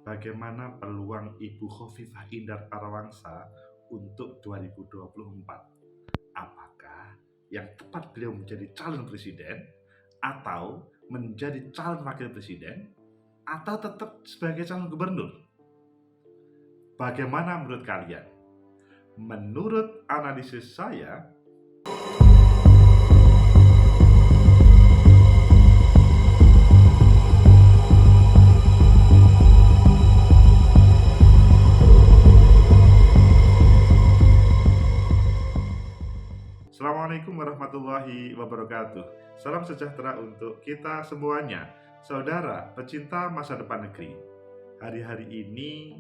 bagaimana peluang Ibu Khofifah Indar Parawansa untuk 2024? Apakah yang tepat beliau menjadi calon presiden, atau menjadi calon wakil presiden, atau tetap sebagai calon gubernur? Bagaimana menurut kalian? Menurut analisis saya, Assalamualaikum warahmatullahi wabarakatuh. Salam sejahtera untuk kita semuanya, saudara pecinta masa depan negeri. Hari-hari ini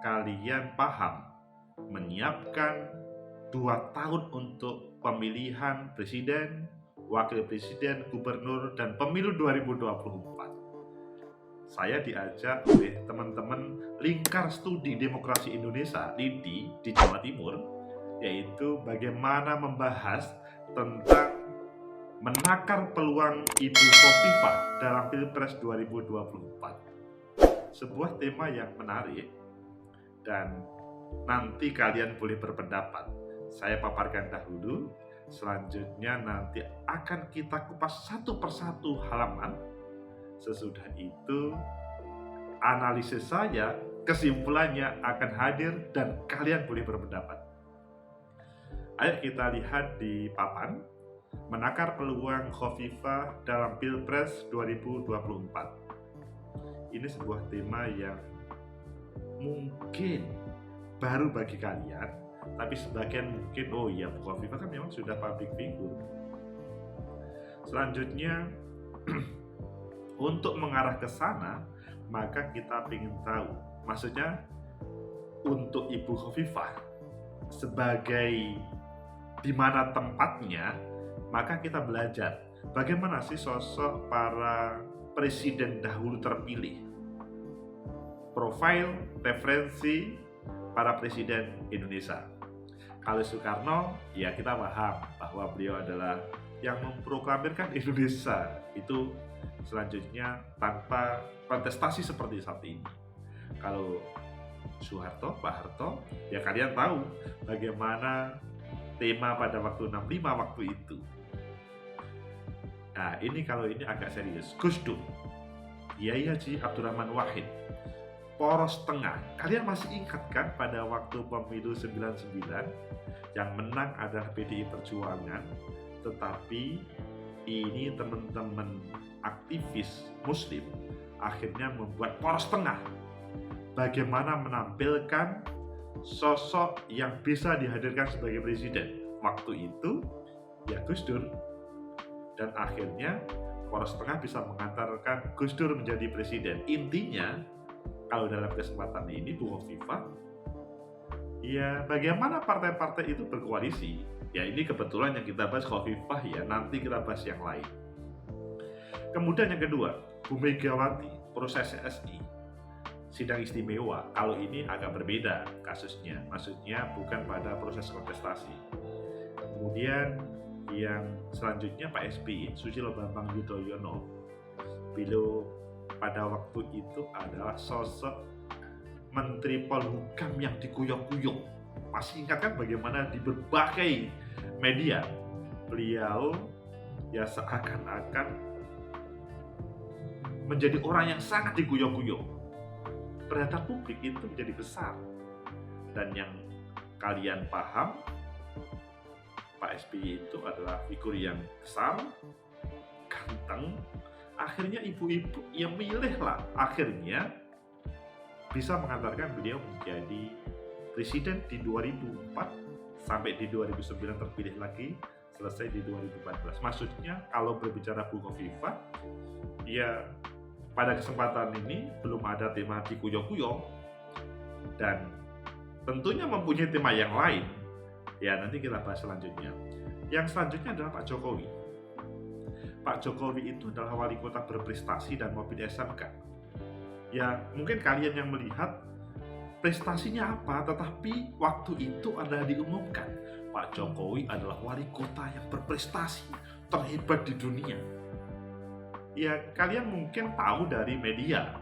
kalian paham menyiapkan 2 tahun untuk pemilihan presiden, wakil presiden, gubernur, dan pemilu 2024. Saya diajak oleh teman-teman Lingkar Studi Demokrasi Indonesia (LIDI) di Jawa Timur, yaitu bagaimana membahas tentang menakar peluang Ibu Khofifah dalam Pilpres 2024. Sebuah tema yang menarik dan nanti kalian boleh berpendapat. Saya paparkan dahulu, selanjutnya nanti akan kita kupas satu persatu halaman. Sesudah itu analisis saya, kesimpulannya akan hadir dan kalian boleh berpendapat. Ayo kita lihat di papan, menakar peluang Khofifah dalam Pilpres 2024. Ini sebuah tema yang mungkin baru bagi kalian, tapi sebagian mungkin, oh iya, Bu Khofifah kan memang sudah public figure. Selanjutnya, untuk mengarah ke sana, maka kita ingin tahu, maksudnya untuk Ibu Khofifah sebagai di mana tempatnya, maka kita belajar bagaimana sih sosok para presiden dahulu terpilih, profil, referensi para presiden Indonesia. Kalau Soekarno, ya kita paham bahwa beliau adalah yang memproklamirkan Indonesia itu selanjutnya tanpa kontestasi seperti saat ini. Kalau Soeharto, Pak Harto, ya kalian tahu bagaimana tema pada waktu 65 waktu itu. Nah, kalau ini agak serius. Gus Dur, Kiai Haji Abdurrahman Wahid, poros tengah. Kalian masih ingat kan pada waktu pemilu 99 yang menang adalah PDI Perjuangan, tetapi ini teman-teman aktivis muslim akhirnya membuat poros tengah. Bagaimana menampilkan sosok yang bisa dihadirkan sebagai presiden. Waktu itu ya Gus Dur, dan akhirnya poros tengah bisa mengantarkan Gus Dur menjadi presiden. Intinya kalau dalam kesempatan ini Bu Khofifah, ya bagaimana partai-partai itu berkoalisi. Ya ini kebetulan yang kita bahas Khofifah, ya nanti kita bahas yang lain. Kemudian yang kedua, Bu Megawati, proses CSI, sidang istimewa. Kalau ini agak berbeda kasusnya, maksudnya bukan pada proses kontestasi. Kemudian yang selanjutnya Pak SBY, Susilo Bambang Yudhoyono, beliau pada waktu itu adalah sosok Menteri Polhukam yang dikuyok-kuyok. Masih ingat kan bagaimana di berbagai media beliau ya seakan-akan menjadi orang yang sangat dikuyok-kuyok. Terhadap publik itu menjadi besar. Dan yang kalian paham, Pak SBY itu adalah figur yang besar, ganteng. Akhirnya ibu-ibu yang milihlah, akhirnya bisa mengantarkan beliau menjadi presiden di 2004 sampai di 2009 terpilih lagi, selesai di 2014. Maksudnya kalau berbicara Bu Khofifah, ya pada kesempatan ini belum ada tema dikuyok-kuyok, dan tentunya mempunyai tema yang lain. Ya nanti kita bahas selanjutnya. Yang selanjutnya adalah Pak Jokowi. Pak Jokowi itu adalah wali kota berprestasi dan mobil SMK. Ya mungkin kalian yang melihat prestasinya apa, tetapi waktu itu adalah diumumkan Pak Jokowi adalah wali kota yang berprestasi terhebat di dunia. Ya kalian mungkin tahu dari media,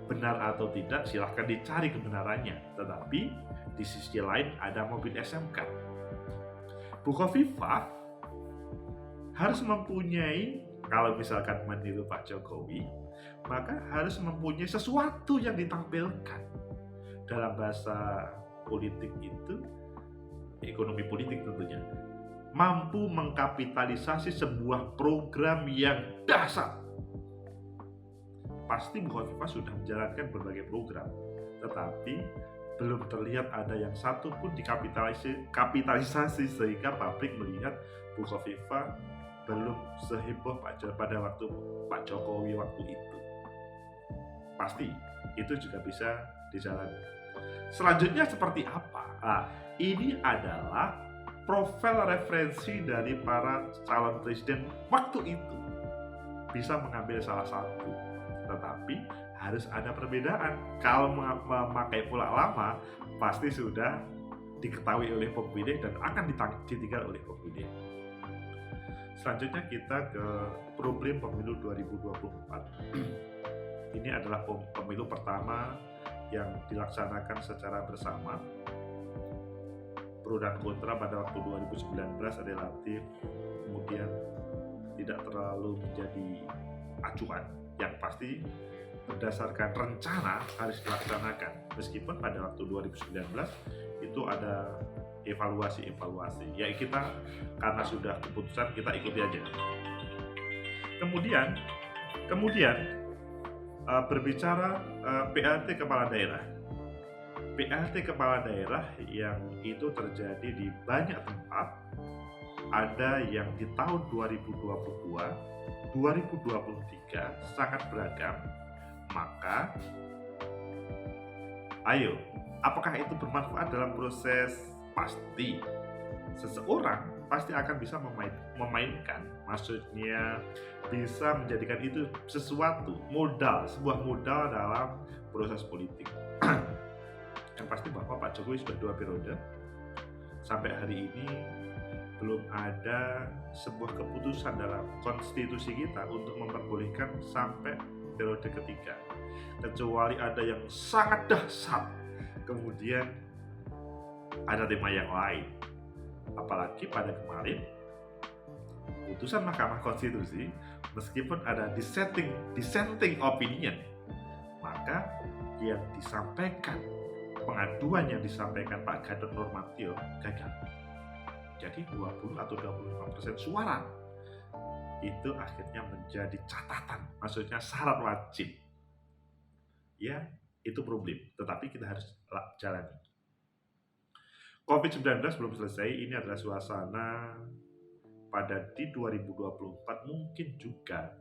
benar atau tidak silahkan dicari kebenarannya, tetapi di sisi lain ada mobil SMK. Bukovifa harus mempunyai, kalau misalkan meniru Pak Jokowi, maka harus mempunyai sesuatu yang ditampilkan. Dalam bahasa politik itu, ekonomi politik tentunya, mampu mengkapitalisasi sebuah program yang dahsyat. Pasti Bukovifa sudah menjalankan berbagai program, tetapi belum terlihat ada yang satu pun dikapitalisasi sehingga publik melihat Bukovifa belum seheboh pada waktu Pak Jokowi waktu itu. Pasti itu juga bisa dijalankan. Selanjutnya seperti apa? Nah, ini adalah profil referensi dari para calon presiden waktu itu. Bisa mengambil salah satu, tetapi harus ada perbedaan. Kalau memakai pola lama, pasti sudah diketahui oleh pemilih dan akan ditinggal oleh pemilih. Selanjutnya kita ke problem pemilu 2024. Ini adalah pemilu pertama yang dilaksanakan secara bersama. Pro dan kontra pada waktu 2019 relatif kemudian tidak terlalu menjadi acuan. Yang pasti berdasarkan rencana harus dilaksanakan, meskipun pada waktu 2019 itu ada evaluasi. Ya kita karena sudah keputusan kita ikuti aja. Kemudian berbicara PLT kepala daerah. PLT kepala daerah yang itu terjadi di banyak tempat, ada yang di tahun 2022, 2023 sangat beragam. Maka ayo, apakah itu bermanfaat dalam proses? Pasti. Seseorang pasti akan bisa memainkan, maksudnya bisa menjadikan itu sesuatu modal, sebuah modal dalam proses politik. Yang pasti bahwa Pak Jokowi sudah 2 periode, sampai hari ini belum ada sebuah keputusan dalam konstitusi kita untuk memperbolehkan sampai periode ketiga, kecuali ada yang sangat dahsyat, kemudian ada tema yang lain. Apalagi pada kemarin putusan Mahkamah Konstitusi, meskipun ada dissenting opinion, maka yang disampaikan, pengaduan yang disampaikan Pak Gatot Nurmantio gagal. Jadi 20 atau 25% suara itu akhirnya menjadi catatan, maksudnya syarat wajib. Ya, itu problem, tetapi kita harus jalani. COVID-19 belum selesai, ini adalah suasana pada di 2024 mungkin juga.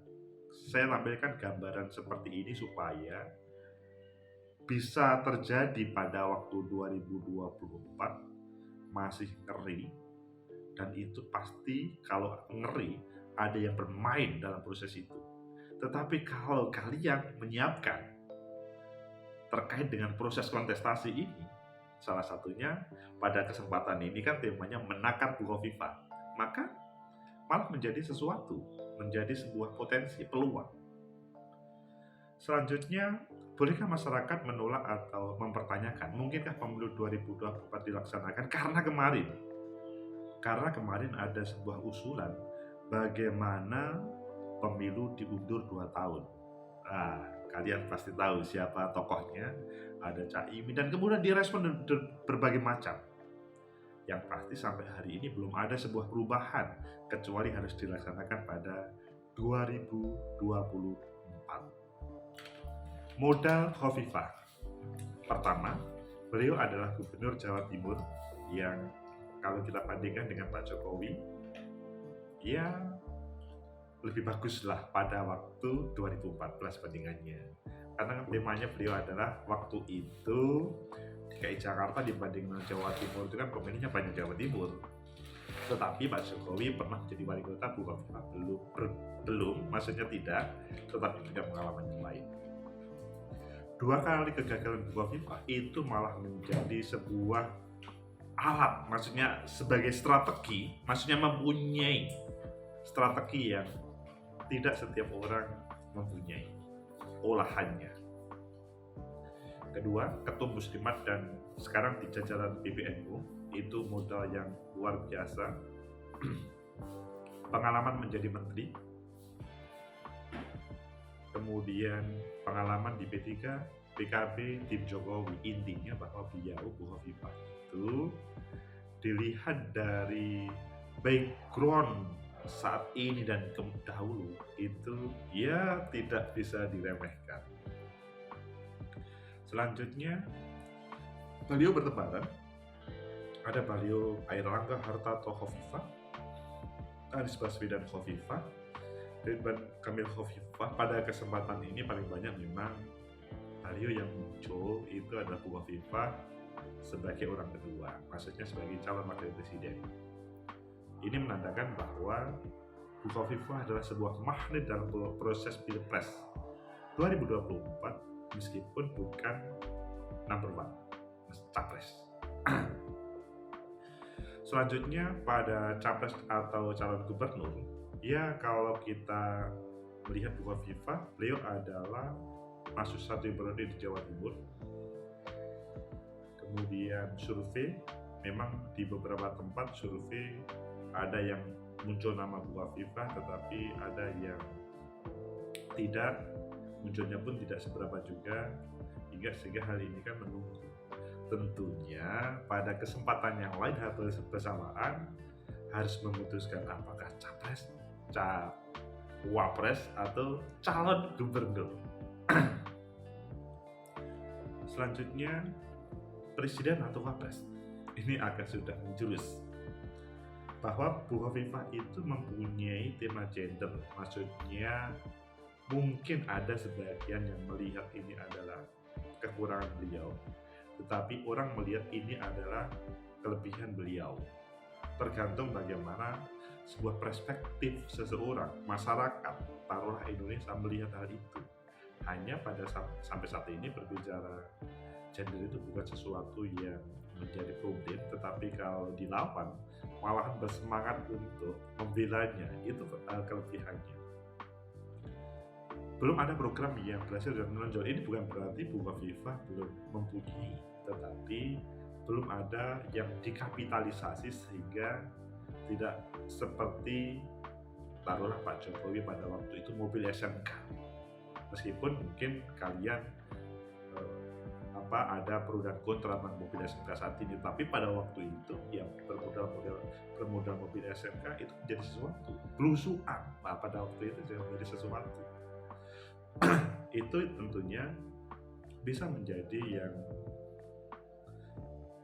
Saya tampilkan gambaran seperti ini supaya bisa terjadi pada waktu 2024 masih ngeri, dan itu pasti kalau ngeri ada yang bermain dalam proses itu. Tetapi kalau kalian menyiapkan terkait dengan proses kontestasi ini, salah satunya pada kesempatan ini kan temanya menakar Bukovifa, maka malah menjadi sesuatu, menjadi sebuah potensi, peluang. Selanjutnya, bolehkah masyarakat menolak atau mempertanyakan, mungkinkah pemilu 2024 dilaksanakan karena kemarin ada sebuah usulan bagaimana pemilu diundur 2 tahun. Kalian pasti tahu siapa tokohnya, ada Caimin, dan kemudian direspon berbagai macam. Yang pasti sampai hari ini belum ada sebuah perubahan, kecuali harus dilaksanakan pada 2024. Modal Khofifah. Pertama, beliau adalah gubernur Jawa Timur yang kalau kita bandingkan dengan Pak Jokowi, ya lebih baguslah pada waktu 2014 bandingannya. Karena temanya beliau adalah waktu itu DKI Jakarta dibanding Jawa Timur itu kan pemilihnya banyak Jawa Timur. Tetapi Pak Jokowi pernah menjadi wali kota Bukovifa belum, maksudnya tidak, tetapi punya pengalaman yang lain. 2 kali kegagalan Bukovifa itu malah menjadi sebuah alat, maksudnya sebagai strategi, maksudnya mempunyai strategi yang tidak setiap orang mempunyai olahannya. Kedua, Ketum Muslimat dan sekarang di jajaran PBNU, itu modal yang luar biasa. Pengalaman menjadi menteri, kemudian pengalaman di P3, PKB, tim Jokowi. Intinya bahwa beliau, Bu Hovifah itu dilihat dari background saat ini dan dahulu itu ya tidak bisa diremehkan. Selanjutnya beliau bertebaran, ada beliau Airlangga Hartarto Hovifah, Anies Baswedan Hovifah, Ridwan Kamil Hovifah. Pada kesempatan ini paling banyak memang beliau yang muncul itu adalah Bu Hovifah sebagai orang kedua, maksudnya sebagai calon wakil presiden. Ini menandakan bahwa Bu Hovifah adalah sebuah magnet dalam proses Pilpres 2024 meskipun bukan number one, capres. Selanjutnya pada capres atau calon gubernur, ya kalau kita melihat Bu Hovifah, beliau adalah masuk satu periode di Jawa Timur. Kemudian survei, memang di beberapa tempat survei ada yang muncul nama Bu Hovifah, tetapi ada yang tidak, munculnya pun tidak seberapa juga, sehingga hal ini kan menunggu. Tentunya pada kesempatan yang lain harus bersamaan harus memutuskan apakah capres, cawapres atau calon gubernur. Selanjutnya presiden atau wapres. Ini agak sudah menjurus. Bahwa Bu Hovifah itu mempunyai tema gender, maksudnya mungkin ada sebagian yang melihat ini adalah kekurangan beliau, tetapi orang melihat ini adalah kelebihan beliau. Tergantung bagaimana sebuah perspektif seseorang, masyarakat, taruhlah Indonesia melihat hal itu. Hanya pada sampai saat ini berbicara gender itu bukan sesuatu yang menjadi problem, tetapi kalau dilawan malahan bersemangat untuk membelanya, itu kelebihannya. Belum ada program yang berhasil dan menonjol. Ini bukan berarti Bu Hovifah belum mempunyai, tetapi belum ada yang dikapitalisasi sehingga tidak seperti taruhlah Pak Jokowi pada waktu itu mobil SMK. Meskipun mungkin kalian ada pro dan kontra tentang mobil SMK saat ini, tapi pada waktu itu yang bermodal mobil SMK itu menjadi sesuatu belusuan. Nah, pada waktu itu menjadi sesuatu. Itu tentunya bisa menjadi yang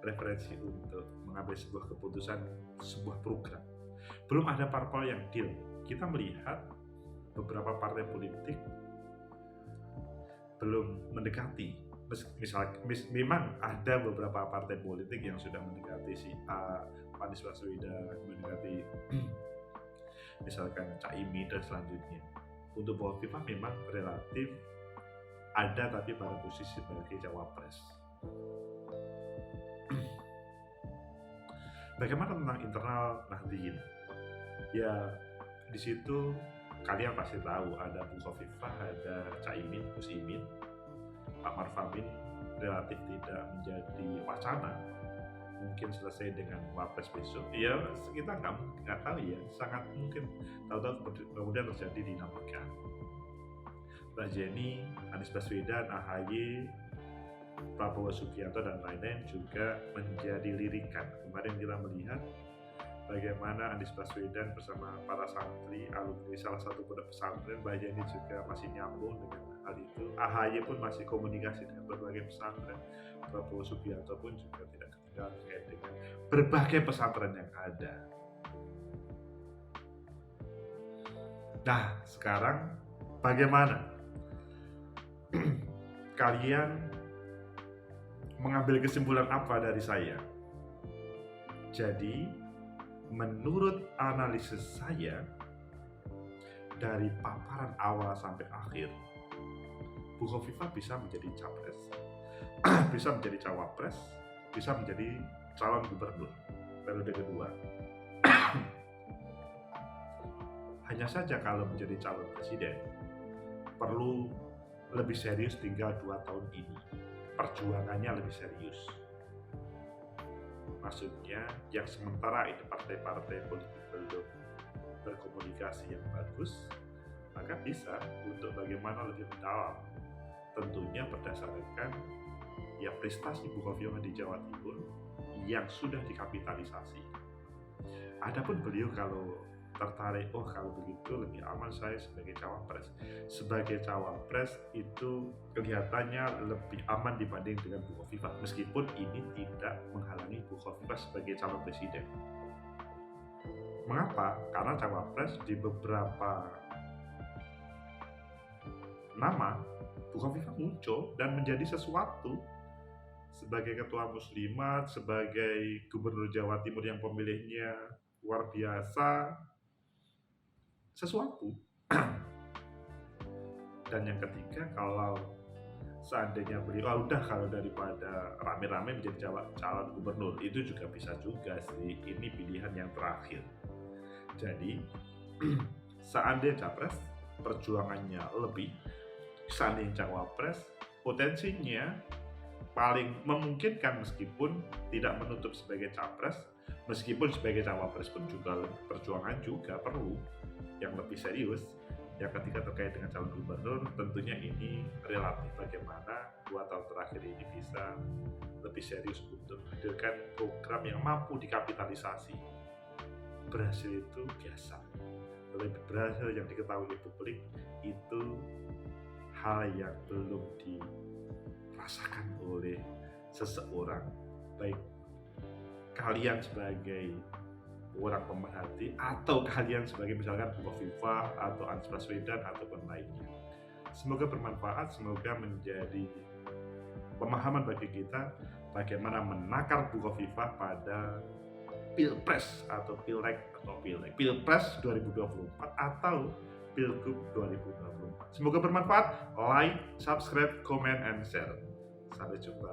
referensi untuk mengambil sebuah keputusan, sebuah program. Belum ada parpol yang deal. Kita melihat beberapa partai politik belum mendekati. Memang ada beberapa partai politik yang sudah mendekati si A, Anies Baswedan, mendekati misalkan Caimin dan selanjutnya. Untuk Bu Hovifah memang relatif ada, tapi pada posisi sebagai cawapres. Bagaimana tentang internal Nahdliyin? Ya di situ kalian pasti tahu ada Bu Hovifah, ada Caimin, Gus Imin, Pak Maruf Amin relatif tidak menjadi wacana. Mungkin selesai dengan wapres besok. Ya kita nggak tahu ya, sangat mungkin tahu-tahu kemudian terjadi dinamika. Mbak Jenny, Anies Baswedan, AHY, Prabowo Subianto dan lain-lain juga menjadi lirikan. Kemarin kita melihat bagaimana Anies Baswedan bersama para santri alumni salah satu pondok pesantren, Mbak Jenny juga masih nyambung dengan hal itu. AHY pun masih komunikasi dengan berbagai pesantren. Prabowo Subianto pun juga tidak ketinggalan terkait dengan berbagai pesantren yang ada. Nah, sekarang bagaimana kalian mengambil kesimpulan apa dari saya? Jadi, menurut analisis saya dari paparan awal sampai akhir, Bu Hovifah bisa menjadi capres, bisa menjadi cawapres, bisa menjadi calon gubernur periode kedua. Hanya saja kalau menjadi calon presiden perlu lebih serius tinggal 2 tahun ini. perjuangannya lebih serius. Maksudnya yang sementara ini partai-partai politik belum berkomunikasi yang bagus, maka bisa untuk bagaimana lebih mendalam, tentunya berdasarkan ya prestasi Bukoviva di Jawa Timur yang sudah dikapitalisasi. Adapun beliau kalau tertarik, kalau begitu lebih aman saya sebagai cawapres. Sebagai cawapres itu kelihatannya lebih aman dibanding dengan Bukoviva, meskipun ini tidak menghalangi Bukoviva sebagai calon presiden. Mengapa? Karena cawapres di beberapa nama Bukoviva muncul dan menjadi sesuatu sebagai ketua muslimat, sebagai gubernur Jawa Timur yang pemilihnya luar biasa, sesuatu. Dan yang ketiga, kalau seandainya beliau udah kalau daripada rame-rame menjadi calon gubernur, itu juga bisa juga sih, ini pilihan yang terakhir. Jadi seandainya capres perjuangannya lebih, seandainya cawapres potensinya paling memungkinkan, meskipun tidak menutup sebagai capres, meskipun sebagai cawapres pun juga perjuangan juga perlu yang lebih serius. Yang ketiga terkait dengan calon gubernur, tentunya ini relatif bagaimana 2 tahun terakhir ini bisa lebih serius untuk menghadirkan program yang mampu dikapitalisasi. Berhasil itu biasa, lebih berhasil yang diketahui publik itu hal yang belum dirasakan oleh seseorang, baik kalian sebagai orang pemerhati atau kalian sebagai misalkan Bukoviva atau Anies Baswedan ataupun lainnya. Semoga bermanfaat, semoga menjadi pemahaman bagi kita bagaimana menakar Bukoviva pada Pilpres atau Pilek atau Pilek, Pilpres 2024 atau Pilgub 2024. Semoga bermanfaat. Like, subscribe, comment, and share. Sampai jumpa.